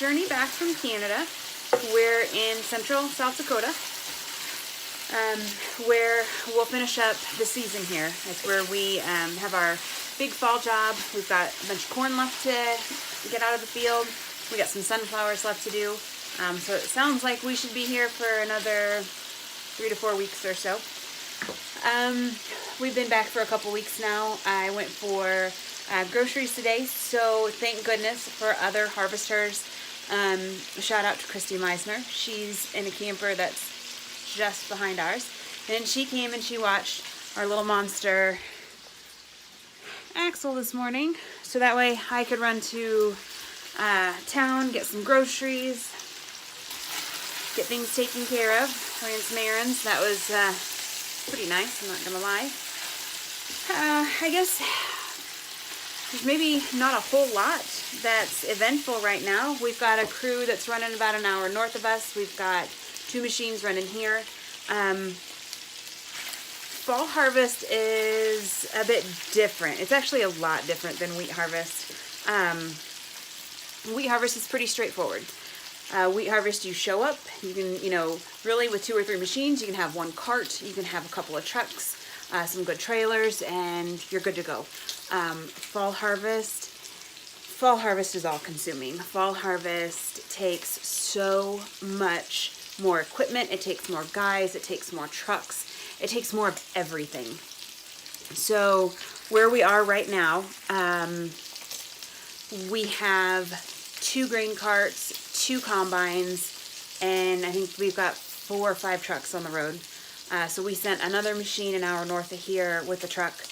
journey back from Canada. We're in central South Dakota, where we'll finish up the season here. It's where we have our big fall job. We've got a bunch of corn left to get out of the field. We got some sunflowers left to do. So it sounds like we should be here for another 3 to 4 weeks or so. We've been back for a couple weeks now. I went for groceries today, so thank goodness for other HarvestHERs. Shout out to Christy Meisner. She's in a camper that's just behind ours. And she came and she watched our little monster Axel this morning. So that way I could run to town, get some groceries, get things taken care of, ran some errands. That was pretty nice, I'm not gonna lie. I guess there's maybe not a whole lot that's eventful right now. We've got a crew that's running about an hour north of us. We've got 2 machines running here. Fall harvest is a bit different. It's actually a lot different than wheat harvest. Wheat harvest is pretty straightforward. Wheat harvest, you show up, you can, really with 2 or 3 machines, you can have 1 cart, you can have a couple of trucks, some good trailers, and you're good to go. Fall harvest is all consuming. Fall harvest takes so much more equipment, it takes more guys, it takes more trucks, it takes more of everything. So where we are right now, we have 2 grain carts, 2 combines, and I think we've got 4 or 5 trucks on the road. So we sent another machine an hour north of here with the truck.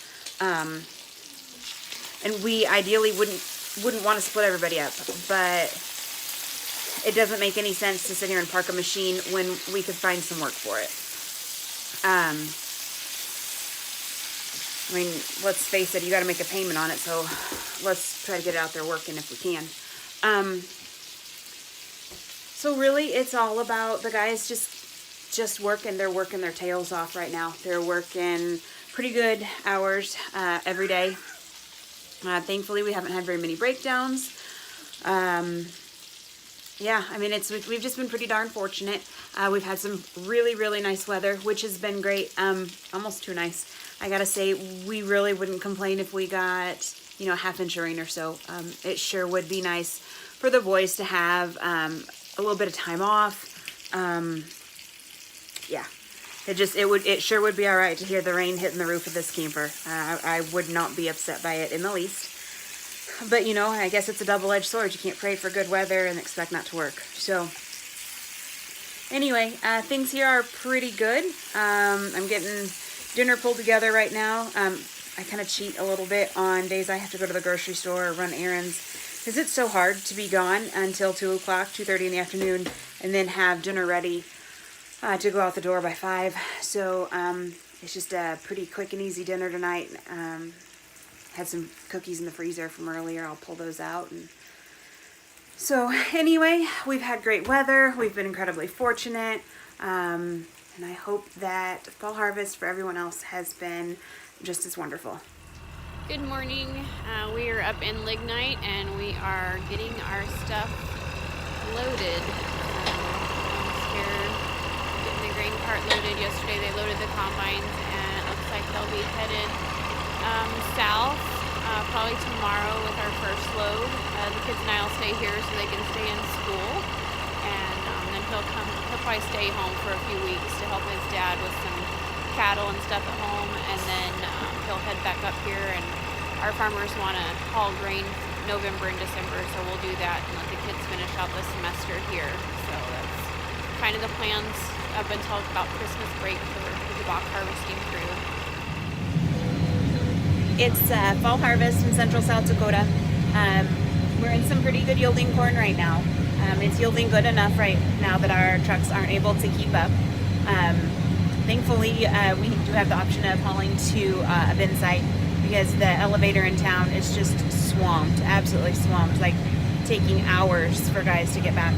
And we ideally wouldn't want to split everybody up, but it doesn't make any sense to sit here and park a machine when we could find some work for it. I mean, let's face it, you got to make a payment on it, so let's try to get it out there working if we can. So really, it's all about the guys just working. They're working their tails off right now. They're working pretty good hours every day. Thankfully, we haven't had very many breakdowns. Yeah, I mean, we've just been pretty darn fortunate. We've had some really, really nice weather, which has been great. Almost too nice. I gotta say, we really wouldn't complain if we got, a half-inch of rain or so. It sure would be nice for the boys to have a little bit of time off. Yeah, it sure would be all right to hear the rain hitting the roof of this camper. I would not be upset by it in the least. But, I guess it's a double-edged sword. You can't pray for good weather and expect not to work. So, anyway, things here are pretty good. I'm getting dinner pulled together right now. I kind of cheat a little bit on days I have to go to the grocery store or run errands, because it's so hard to be gone until 2 o'clock, 2:30 in the afternoon, and then have dinner ready to go out the door by 5. So it's just a pretty quick and easy dinner tonight. Had some cookies in the freezer from earlier. I'll pull those out. And so anyway, we've had great weather. We've been incredibly fortunate. And I hope that fall harvest for everyone else has been just as wonderful. Good morning. We are up in Lignite and we are getting our stuff loaded. Almost here, getting the grain cart loaded. Yesterday they loaded the combines and it looks like they'll be headed south probably tomorrow with our first load. The kids and I will stay here so they can stay in school, and then he'll probably stay home for a few weeks to help his dad with some cattle and stuff at home, and then he'll head back up here. And our farmers want to haul grain November and December, so we'll do that and let the kids finish out the semester here. So that's kind of the plans up until about Christmas break for the Bach harvesting crew. It's fall harvest in central South Dakota. We're in some pretty good yielding corn right now. It's yielding good enough right now that our trucks aren't able to keep up. Thankfully, we do have the option of hauling to a bin site because the elevator in town is just swamped, absolutely swamped, like taking hours for guys to get back.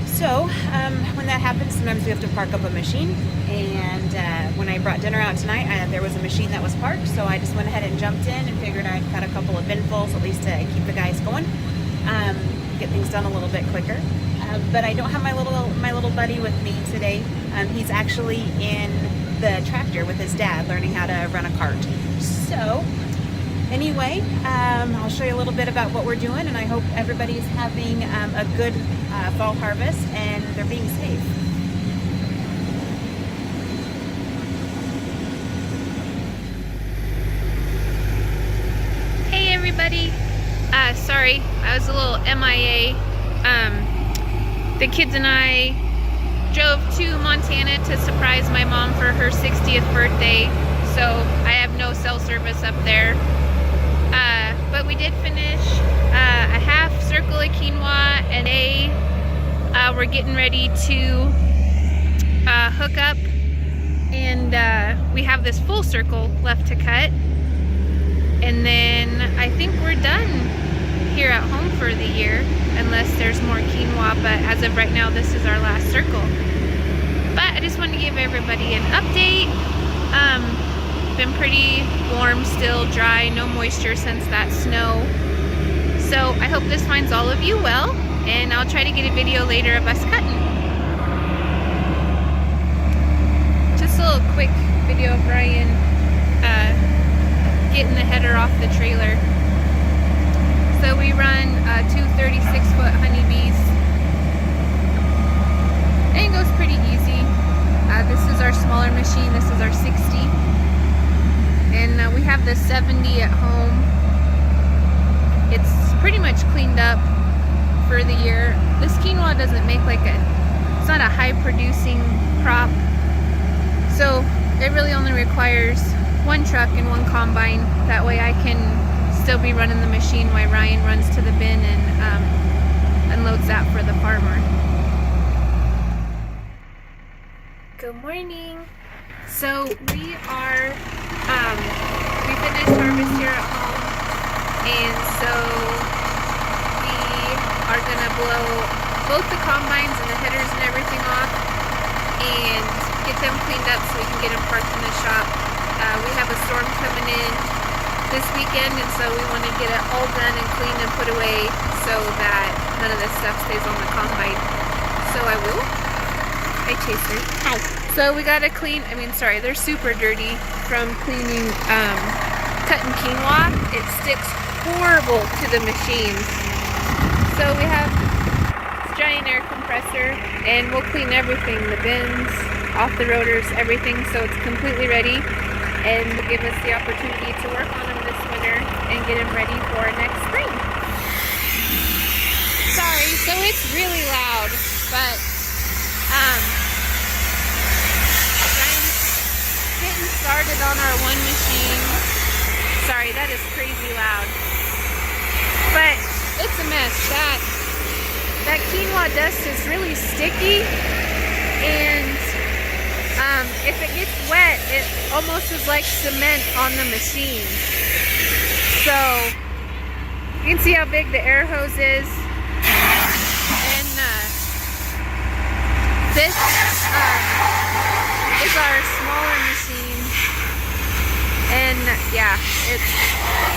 So when that happens, sometimes we have to park up a machine, and when I brought dinner out tonight, there was a machine that was parked, so I just went ahead and jumped in and figured I'd cut a couple of binfuls at least to keep the guys going. get things done a little bit quicker. But I don't have my little buddy with me today. He's actually in the tractor with his dad learning how to run a cart. So anyway, I'll show you a little bit about what we're doing, and I hope everybody's having a good fall harvest and they're being safe. Hey everybody, sorry, I was a little MIA. The kids and I drove to Montana to surprise my mom for her 60th birthday, so I have no cell service up there. But we did finish a half circle of quinoa, and we're getting ready to hook up, and we have this full circle left to cut, and then I think we're done here at home for the year, unless there's more quinoa, but as of right now this is our last circle. But I just wanted to give everybody an update. Been pretty warm still, dry, no moisture since that snow. So I hope this finds all of you well, and I'll try to get a video later of us cutting. Just a little quick video of Ryan getting the header off the trailer. So we run two 36-foot honeybees, and it goes pretty easy. This is our smaller machine, this is our 60. And we have the 70 at home. It's pretty much cleaned up for the year. This quinoa doesn't make it's not a high producing crop. So it really only requires one truck and one combine. That way I can still be running the machine while Ryan runs to the bin and unloads that for the farmer. Good morning. So we are, we finished harvest here at home, and so we are gonna blow both the combines and the headers and everything off and get them cleaned up so we can get them parked in the shop. We have a storm coming in this weekend, and so we want to get it all done and cleaned and put away so that none of this stuff stays on the combine. So I will. Hi, Chaser. Hi. So we gotta clean, they're super dirty from cleaning, cutting quinoa. It sticks horrible to the machines. So we have this giant air compressor, and we'll clean everything, the bins, off the rotors, everything, so it's completely ready, and will give us the opportunity to work on them this winter and get them ready for next spring. Sorry, so it's really loud, but getting started on our one machine. Sorry, that is crazy loud, but it's a mess. That quinoa dust is really sticky, and if it gets wet, it almost is like cement on the machine. So you can see how big the air hose is, and this is our smaller machine, and yeah,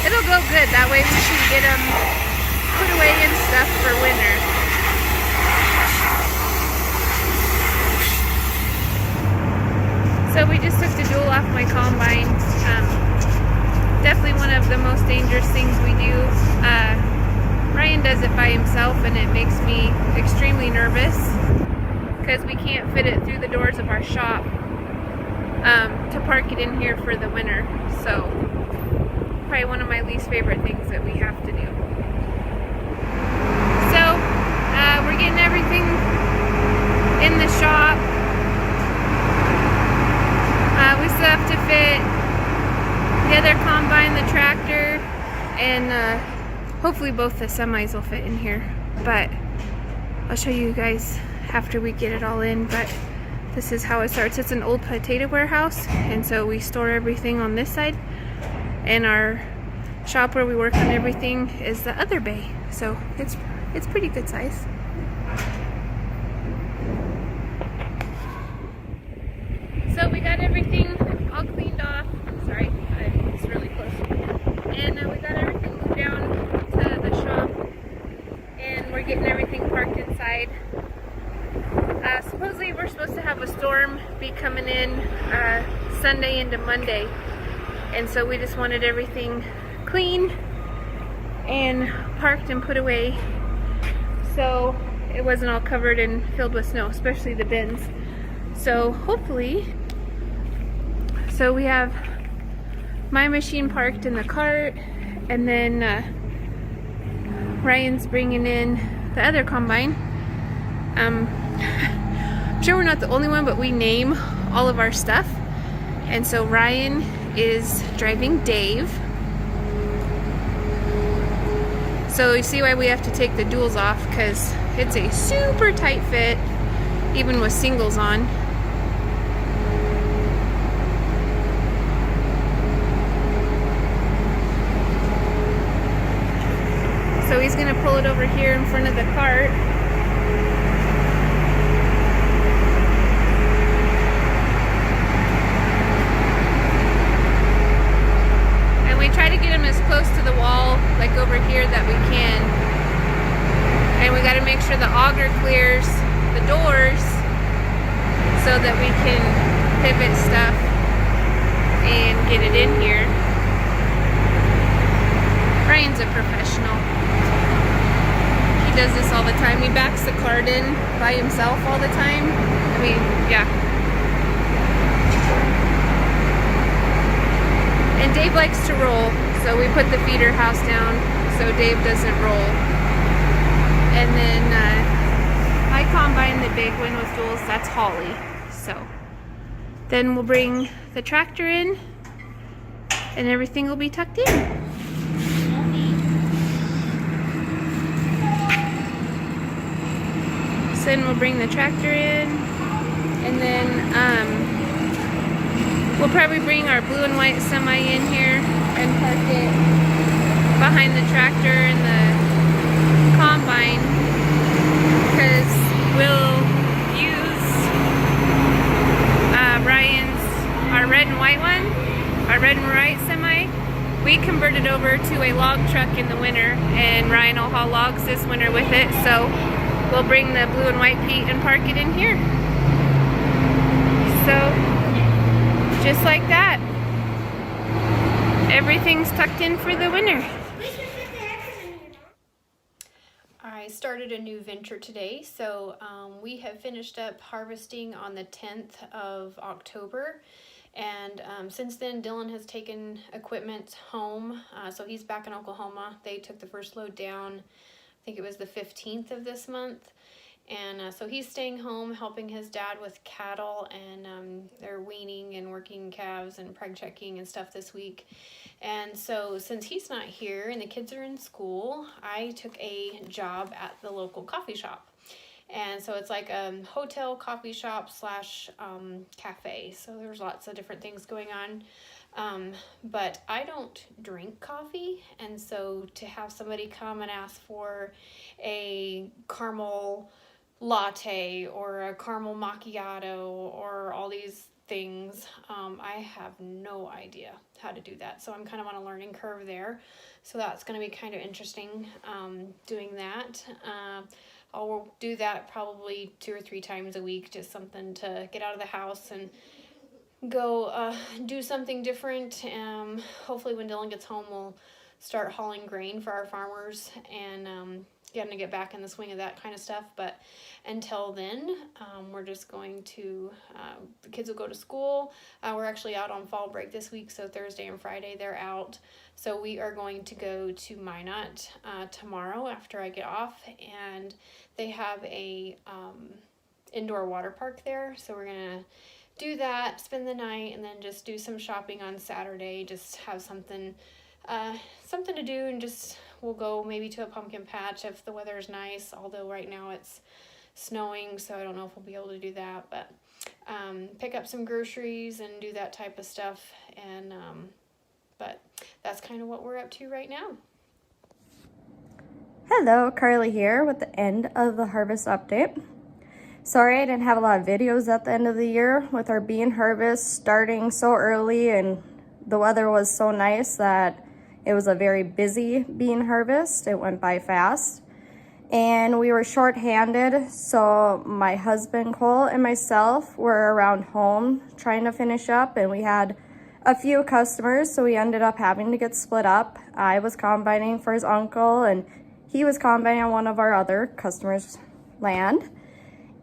it'll go good. That way we can get them put away and stuff for winter. So we just took the dual off my combine. Definitely one of the most dangerous things we do. Ryan does it by himself, and it makes me extremely nervous because we can't fit it through the doors of our shop to park it in here for the winter. So probably one of my least favorite things that we have to do. So we're getting everything in the shop. We still have to fit the other combine, the tractor, and hopefully both the semis will fit in here. But I'll show you guys after we get it all in. But this is how it starts. It's an old potato warehouse, and so we store everything on this side, and our shop where we work on everything is the other bay. So it's pretty good size. So we got everything all cleaned off. Sorry, it's really close. And we got everything moved down to the shop, and we're getting we were supposed to have a storm be coming in Sunday into Monday, and so we just wanted everything clean and parked and put away so it wasn't all covered and filled with snow, especially the bins. So hopefully, so we have my machine parked in the cart, and then Ryan's bringing in the other combine. I'm sure we're not the only one, but we name all of our stuff. And so Ryan is driving Dave. So you see why we have to take the duals off, because it's a super tight fit, even with singles on. So he's gonna pull it over here in front of the cart. And we try to get him as close to the wall, like over here, that we can. And we gotta make sure the auger clears the doors so that we can pivot stuff and get it in here. Ryan's a professional. He does this all the time. He backs the cart in by himself all the time. I mean, yeah. And Dave likes to roll, so we put the feeder house down so Dave doesn't roll. And then I combine the big one with duals, that's Holly. So then we'll bring the tractor in and everything will be tucked in. So then we'll bring the tractor in, and then we'll probably bring our blue and white semi in here and park it behind the tractor and the combine, because we'll use our red and white one, our red and white semi. We converted over to a log truck in the winter, and Ryan will haul logs this winter with it, so we'll bring the blue and white Pete and park it in here. So, just like that, everything's tucked in for the winter. I started a new venture today, so we have finished up harvesting on the 10th of October. And since then, Dylan has taken equipment home, so he's back in Oklahoma. They took the first load down, I think it was the 15th of this month. And so he's staying home helping his dad with cattle, and they're weaning and working calves and preg checking and stuff this week. And so since he's not here and the kids are in school, I took a job at the local coffee shop. And so it's like a hotel coffee shop slash cafe. So there's lots of different things going on. But I don't drink coffee. And so to have somebody come and ask for a caramel latte or a caramel macchiato or all these things, I have no idea how to do that. So I'm kind of on a learning curve there. So that's going to be kind of interesting doing that. I'll do that probably 2 or 3 times a week, just something to get out of the house and go do something different. Hopefully when Dylan gets home, we'll start hauling grain for our farmers and getting to get back in the swing of that kind of stuff. But until then, we're just going to, the kids will go to school. We're actually out on fall break this week, so Thursday and Friday they're out. So we are going to go to Minot tomorrow after I get off, and they have a indoor water park there. So we're gonna do that, spend the night, and then just do some shopping on Saturday. Just have something to do, and just we'll go maybe to a pumpkin patch if the weather is nice, although right now it's snowing, so I don't know if we'll be able to do that. But pick up some groceries and do that type of stuff. And but that's kind of what we're up to right now. Hello, Carly here with the end of the harvest update. Sorry I didn't have a lot of videos at the end of the year with our bean harvest starting so early, and the weather was so nice that it was a very busy bean harvest. It went by fast. and we were short-handed, so my husband Cole and myself were around home trying to finish up, and we had a few customers, so we ended up having to get split up. I was combining for his uncle, and he was combining on one of our other customers' land.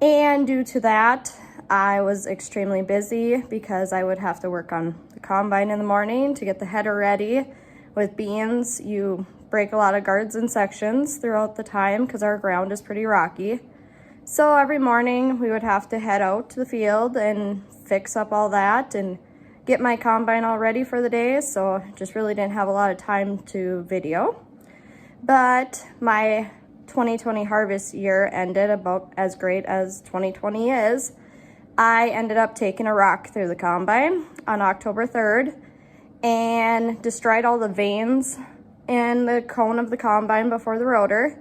And due to that, I was extremely busy because I would have to work on the combine in the morning to get the header ready. With beans, you break a lot of guards and sections throughout the time because our ground is pretty rocky. So every morning we would have to head out to the field and fix up all that and get my combine all ready for the day. So just really didn't have a lot of time to video. But my 2020 harvest year ended about as great as 2020 is. I ended up taking a rock through the combine on October 3rd and destroyed all the vanes in the cone of the combine before the rotor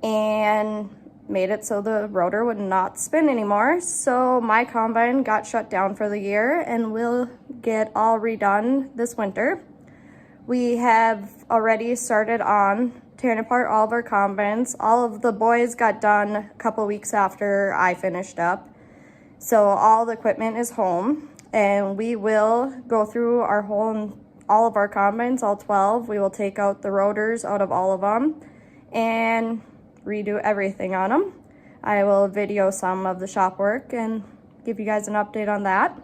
and made it so the rotor would not spin anymore. So my combine got shut down for the year and will get all redone this winter. We have already started on tearing apart all of our combines. All of the boys got done a couple weeks after I finished up. So all the equipment is home, and we will go through all of our combines, all 12. We will take out the rotors out of all of them and redo everything on them. I will video some of the shop work and give you guys an update on that.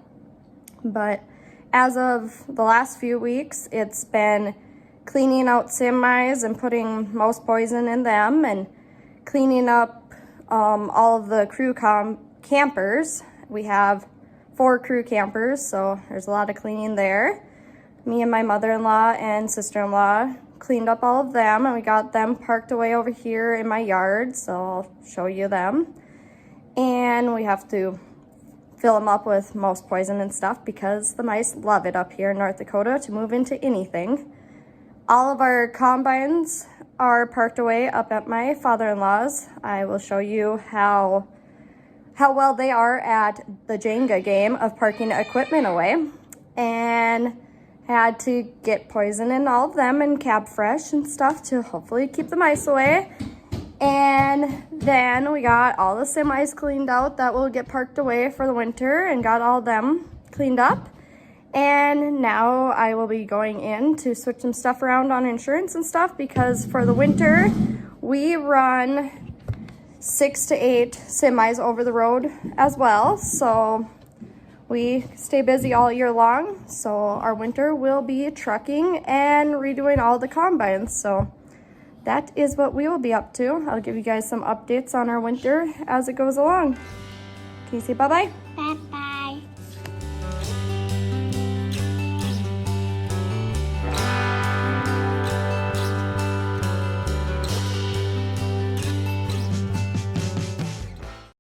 But as of the last few weeks, it's been cleaning out semis and putting mouse poison in them and cleaning up all of the crew campers. We have 4 crew campers, so there's a lot of cleaning there. Me and my mother-in-law and sister-in-law cleaned up all of them, and we got them parked away over here in my yard, so I'll show you them. And we have to fill them up with mouse poison and stuff because the mice love it up here in North Dakota to move into anything. All of our combines are parked away up at my father-in-law's. I will show you how well they are at the Jenga game of parking equipment away. And had to get poison in all of them and cab fresh and stuff to hopefully keep the mice away. And then we got all the semis cleaned out that will get parked away for the winter and got all them cleaned up. And now I will be going in to switch some stuff around on insurance and stuff because for the winter we run 6 to 8 semis over the road as well. So we stay busy all year long. So our winter will be trucking and redoing all the combines. So that is what we will be up to. I'll give you guys some updates on our winter as it goes along. Can you say bye-bye? Bye.